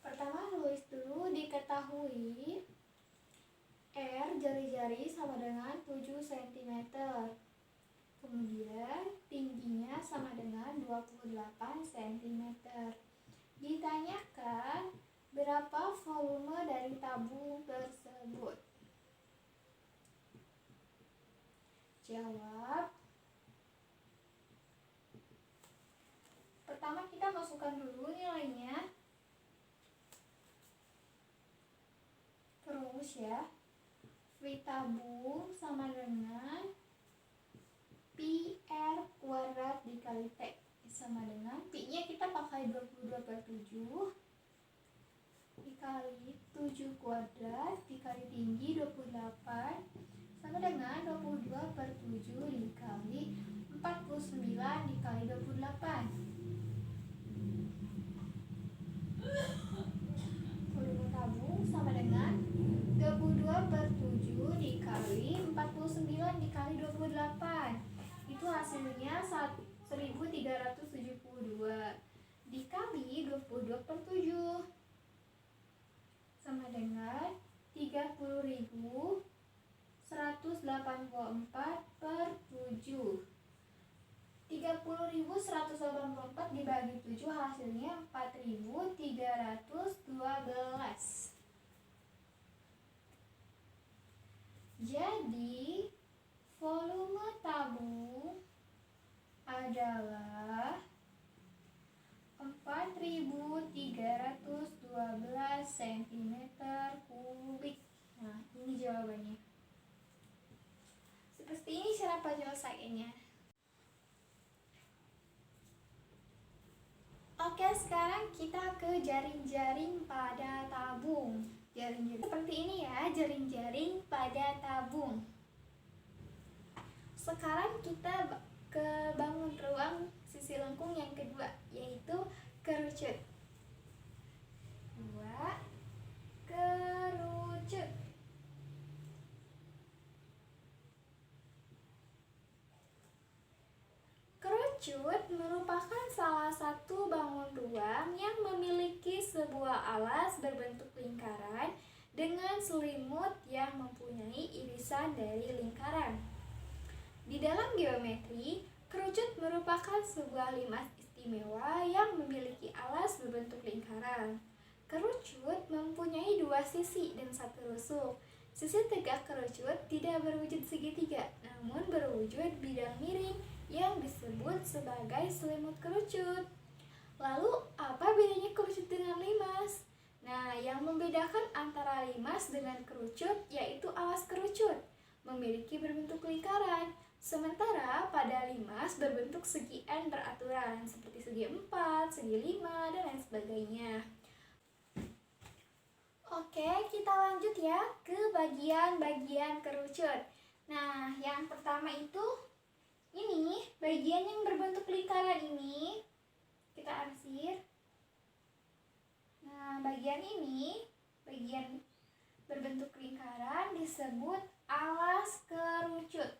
Pertama, tulis dulu, diketahui R jari-jari sama dengan 7 cm. Kemudian tingginya sama dengan 28 cm. Ditanyakan berapa volume dari tabung tersebut. Jawab. Pertama kita masukkan dulu nilainya. Terus ya, V tabung sama dengan PR kuadrat dikali T sama dengan P-nya kita pakai 22/7 dikali 7 kuadrat dikali tinggi 28 sama dengan 22/7 dikali 49 dikali 28. Volume tabung sama dengan 22/7 dikali 49 dikali 28. Itu hasilnya 1372 dikali 22/7 sama dengan 30.184/7. 30.184 dibagi 7 hasilnya 4.312. Jadi volume tabung adalah 4.312 cm3. Nah, ini jawabannya. Seperti ini cara penyelesaiannya. Oke, sekarang kita ke jaring-jaring pada tabung. Jaring-jaring seperti ini ya, jaring-jaring pada tabung. Sekarang kita ke bangun ruang sisi lengkung yang kedua, yaitu kerucut. 2, kerucut. Kerucut merupakan salah satu bangun ruang yang memiliki sebuah alas berbentuk lingkaran dengan selimut yang mempunyai irisan dari lingkaran. Di dalam geometri, kerucut merupakan sebuah limas istimewa yang memiliki alas berbentuk lingkaran. Kerucut mempunyai 2 sisi dan 1 rusuk. Sisi tegak kerucut tidak berwujud segitiga, namun berwujud bidang miring yang disebut sebagai selimut kerucut. Lalu, apa bedanya kerucut dengan limas? Nah, yang membedakan antara limas dengan kerucut yaitu alas kerucut memiliki berbentuk lingkaran. Sementara pada limas berbentuk segi N beraturan seperti segi 4, segi 5, dan lain sebagainya. Oke, kita lanjut ya ke bagian-bagian kerucut. Nah, yang pertama itu ini bagian yang berbentuk lingkaran ini kita arsir. Nah, bagian ini, bagian berbentuk lingkaran disebut alas kerucut.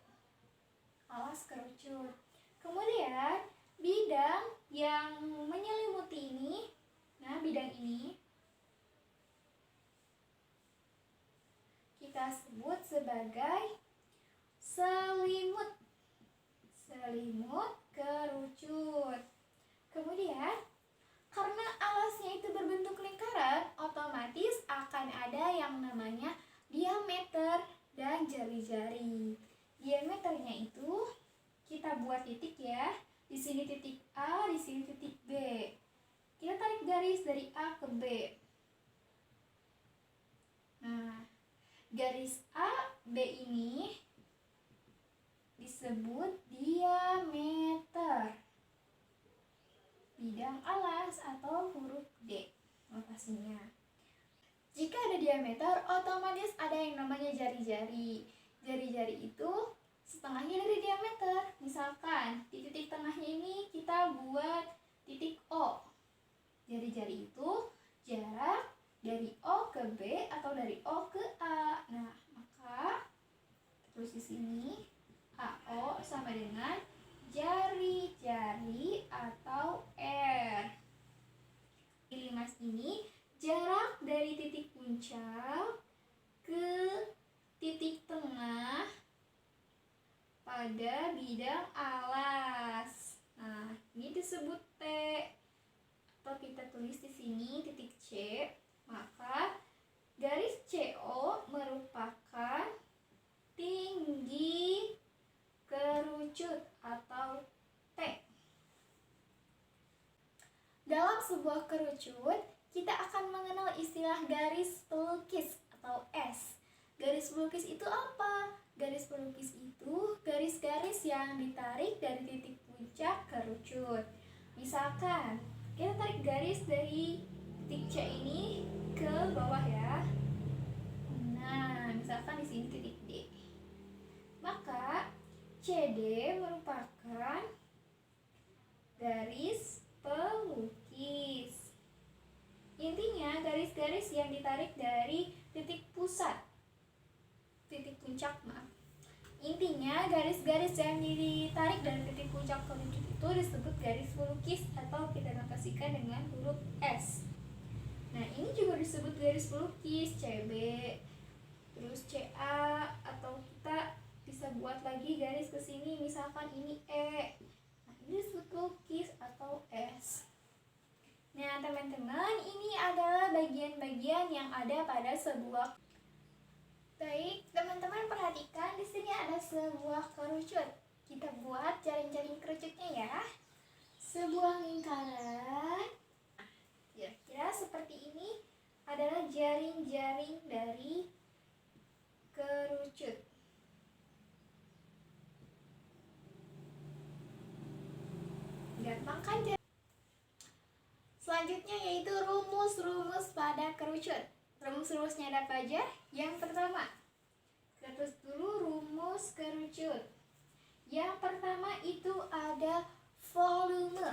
Alas kerucut. Kemudian bidang yang menyelimuti ini, nah bidang ini kita sebut sebagai selimut. Selimut kerucut. Kemudian karena alasnya itu berbentuk lingkaran, otomatis akan ada yang namanya diameter dan jari-jari. Diameternya itu kita buat titik ya. Di sini titik A, di sini titik B. Kita tarik garis dari A ke B. Nah, garis A, B ini disebut diameter bidang alas atau huruf D notasinya. Jika ada diameter, otomatis ada yang namanya jari-jari. Jari-jari itu setengahnya dari diameter. Misalkan di titik tengahnya ini kita buat titik O. Jari-jari itu jarak dari O ke B atau dari O ke A. Nah, maka terus di sini AO sama dengan jari-jari atau R. Di limas ini jarak dari titik puncak ke titik tengah pada bidang alas. Nah, ini disebut T. Atau kita tulis di sini titik C. Maka garis CO merupakan tinggi kerucut atau T. Dalam sebuah kerucut, kita akan mengenal istilah garis pelukis atau S. Garis pelukis itu apa? Garis pelukis itu garis-garis yang ditarik dari titik puncak kerucut. Misalkan, kita tarik garis dari titik C ini ke bawah ya. Nah, misalkan di sini titik D. Maka CD merupakan garis pelukis. Intinya garis-garis yang ditarik dari titik pusat, titik puncak Intinya garis-garis yang ditarik dari titik puncak kerucut itu disebut garis pelukis atau kita notasikan dengan huruf S. Nah, ini juga disebut garis pelukis CB, terus CA, atau kita bisa buat lagi garis ke sini, misalkan ini E. Nah, ini disebut pelukis atau S. Nah, teman-teman, ini adalah bagian-bagian yang ada pada sebuah. Baik, teman-teman perhatikan di sini ada sebuah kerucut. Kita buat jaring-jaring kerucutnya ya. Sebuah lingkaran. Kira-kira seperti ini adalah jaring-jaring dari kerucut. Gampang kan? Selanjutnya yaitu rumus-rumus pada kerucut. Rumus-rumusnya ada apa aja? Yang pertama, kita tulis dulu rumus kerucut. Yang pertama itu ada volume.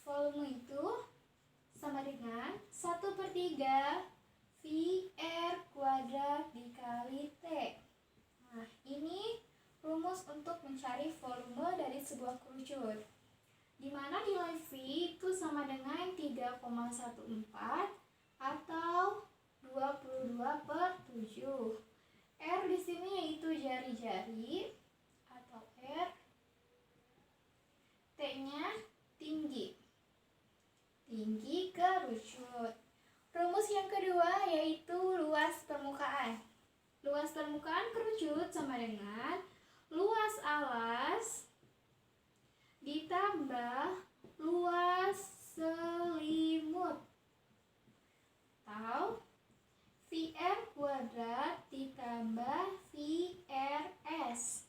Volume itu sama dengan 1/3 VR kuadrat dikali T. Nah, ini rumus untuk mencari volume dari sebuah kerucut, di mana nilai V itu sama dengan 3,14 atau 22/7. R di sini yaitu jari-jari atau R. T-nya tinggi. Tinggi kerucut. Rumus yang kedua yaitu luas permukaan. Luas permukaan kerucut sama dengan luas alas ditambah luas selimut atau VR kuadrat ditambah VRS.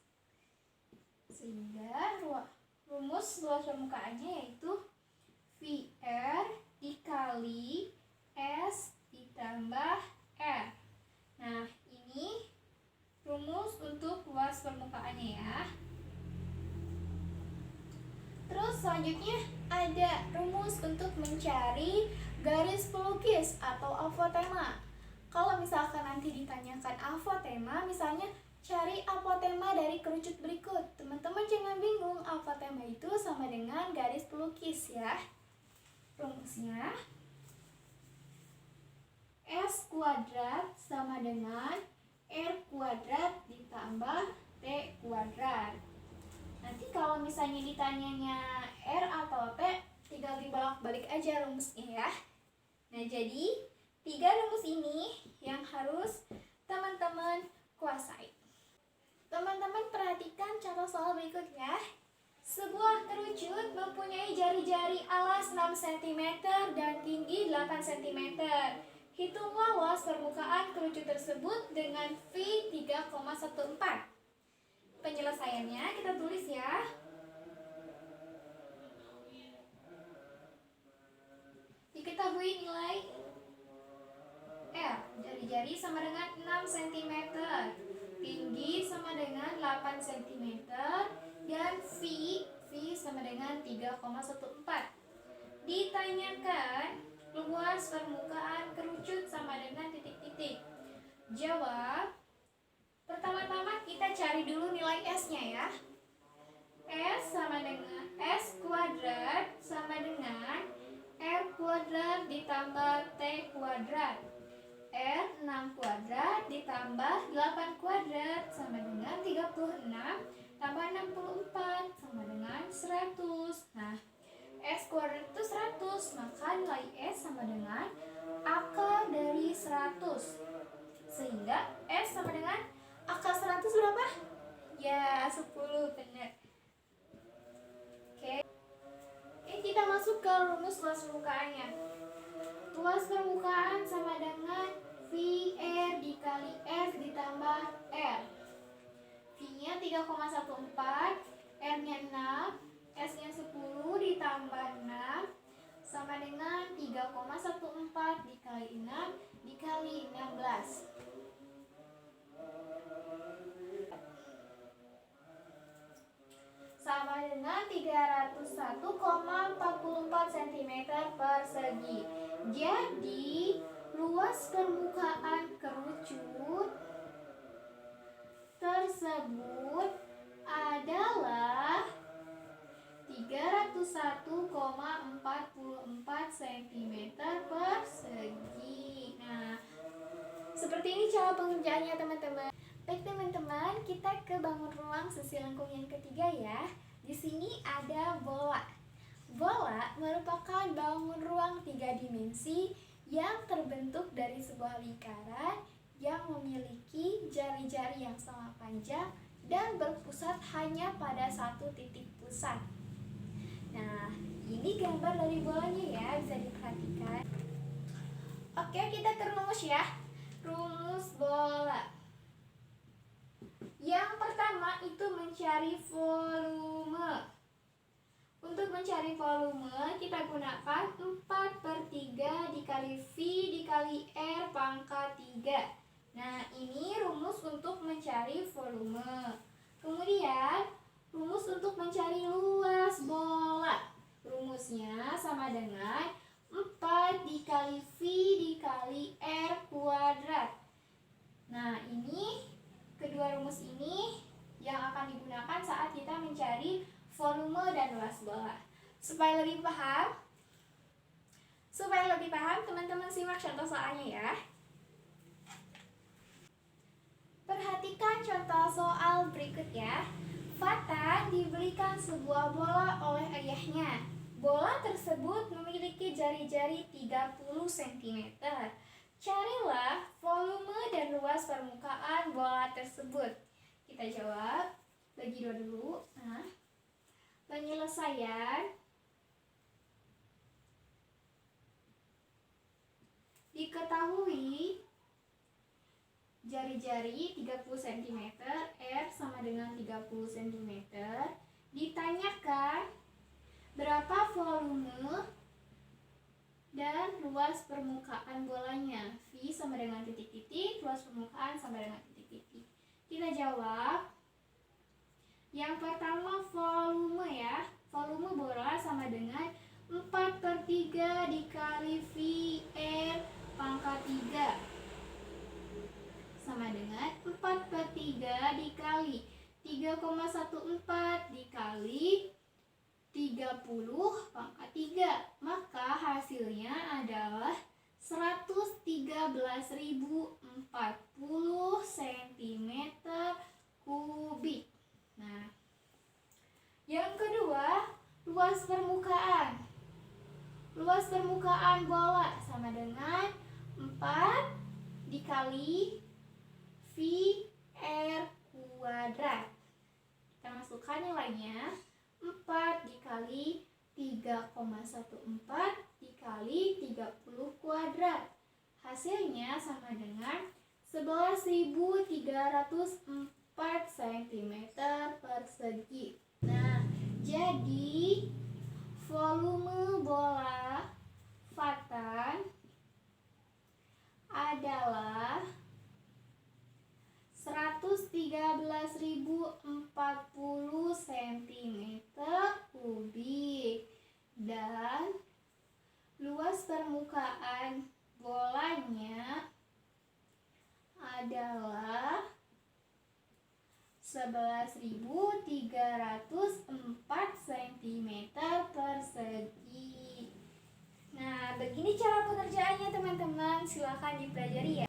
Sehingga rumus luas permukaannya yaitu VR dikali S ditambah R. Nah, ini rumus untuk luas permukaannya ya. Terus selanjutnya ada rumus untuk mencari garis pelukis atau apotema. Kalau misalkan nanti ditanyakan apotema, misalnya cari apotema dari kerucut berikut. Teman-teman jangan bingung, apotema itu sama dengan garis pelukis ya. Rumusnya S kuadrat sama dengan R kuadrat ditambah T kuadrat. Nanti kalau misalnya ditanyanya R atau T, tinggal dibolak-balik aja rumusnya ya. Nah, jadi 3 rumus ini yang harus teman-teman kuasai. Teman-teman perhatikan contoh soal berikutnya. Sebuah kerucut mempunyai jari-jari alas 6 cm dan tinggi 8 cm. Hitunglah luas permukaan kerucut tersebut dengan V 3,14. Penyelesaiannya kita tulis ya. Diketahui nilai R, jari-jari sama dengan 6 cm, tinggi sama dengan 8 cm, dan V sama dengan 3,14. Ditanyakan luas permukaan kerucut sama dengan titik-titik. Jawab. Pertama-tama kita cari dulu nilai S-nya ya. S sama dengan S kuadrat sama dengan R kuadrat ditambah T kuadrat. R 6 kuadrat ditambah 8 kuadrat sama dengan 36 tambah 64 sama dengan 100. Nah, S kuadrat itu 100, maka nilai S sama dengan akar dari 100. Sehingga S sama dengan akar 100 berapa? Ya, 10, benar. Oke, kita masuk ke rumus luas permukaannya. Luas permukaan sama dengan VR dikali S ditambah R. V-nya 3,14, R-nya 6, S-nya 10 ditambah 6 sama dengan 3,14 dikali 6 dikali 16. Sama dengan 301,44 cm persegi. Jadi, luas permukaan kerucut tersebut adalah 301,44 cm persegi. Nah, seperti ini cara pengerjaannya teman-teman. Baik teman-teman, kita ke bangun ruang sesi lengkung yang ketiga ya. Di sini ada bola. Bola merupakan bangun ruang 3 dimensi yang terbentuk dari sebuah lingkaran yang memiliki jari-jari yang sama panjang dan berpusat hanya pada satu titik pusat. Nah, ini gambar dari bolanya ya, bisa diperhatikan. Oke, kita ke rumus ya. Rumus bola. Yang pertama itu mencari volume. Untuk mencari volume, kita gunakan 4/3 dikali V dikali R pangkat 3. Nah, ini rumus untuk mencari volume. Kemudian, Rumus untuk mencari luas bola. Rumusnya sama dengan 4 dikali V dikali R kuadrat. Nah, ini kedua rumus ini yang akan digunakan saat kita mencari volume dan luas bola. Supaya lebih paham, teman-teman simak contoh soalnya ya. Perhatikan contoh soal berikut ya. Fatan dibelikan sebuah bola oleh ayahnya. Bola tersebut memiliki jari-jari 30 cm. Carilah volume dan luas permukaan bola tersebut. Kita jawab, bagi dua dulu. Nah, penyelesaian diketahui jari-jari 30 cm, R sama dengan 30 cm. Ditanyakan berapa volume dan luas permukaan bolanya. V sama dengan titik-titik, luas permukaan sama dengan titik-titik. Kita jawab. Yang pertama volume ya. Volume bola sama dengan 4/3 dikali V R pangkat 3 sama dengan 4/3 dikali 3,14 dikali 30 pangkat 3. Maka hasilnya adalah 113.040 cm kubik. Nah, yang kedua, luas permukaan. Luas permukaan bola sama dengan 4 dikali V R kuadrat. Kita masukkan nilainya 4 dikali 3,14 dikali 30 kuadrat. Hasilnya sama dengan 11.304 cm persegi. Nah, jadi volume bola Fatan adalah 113.040 cm kubik dan luas permukaan bolanya adalah 11.304 cm persegi. Nah, begini cara pengerjaannya teman-teman, silakan dipelajari ya.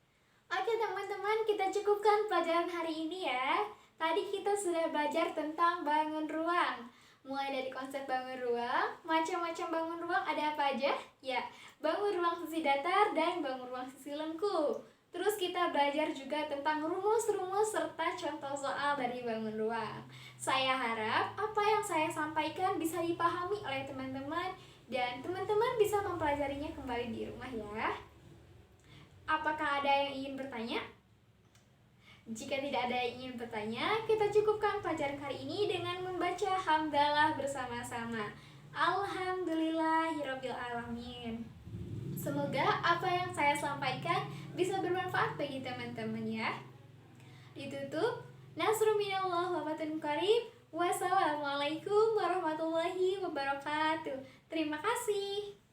Oke teman-teman, kita cukupkan pelajaran hari ini ya. Tadi kita sudah belajar tentang bangun ruang. Mulai dari konsep bangun ruang, macam-macam bangun ruang ada apa aja? Ya, bangun ruang sisi datar dan bangun ruang sisi lengkung. Terus kita belajar juga tentang rumus-rumus serta contoh soal dari bangun ruang. Saya harap apa yang saya sampaikan bisa dipahami oleh teman-teman dan teman-teman bisa mempelajarinya kembali di rumah ya. Apakah ada yang ingin bertanya? Jika tidak ada yang ingin bertanya, kita cukupkan pelajaran kali ini dengan membaca hamdalah bersama-sama. Alhamdulillahirabbil alamin. Semoga apa yang saya sampaikan bisa bermanfaat bagi teman-teman ya. Ditutup. Nasrun minallah wa fatun qarib. Wassalamualaikum warahmatullahi wabarakatuh. Terima kasih.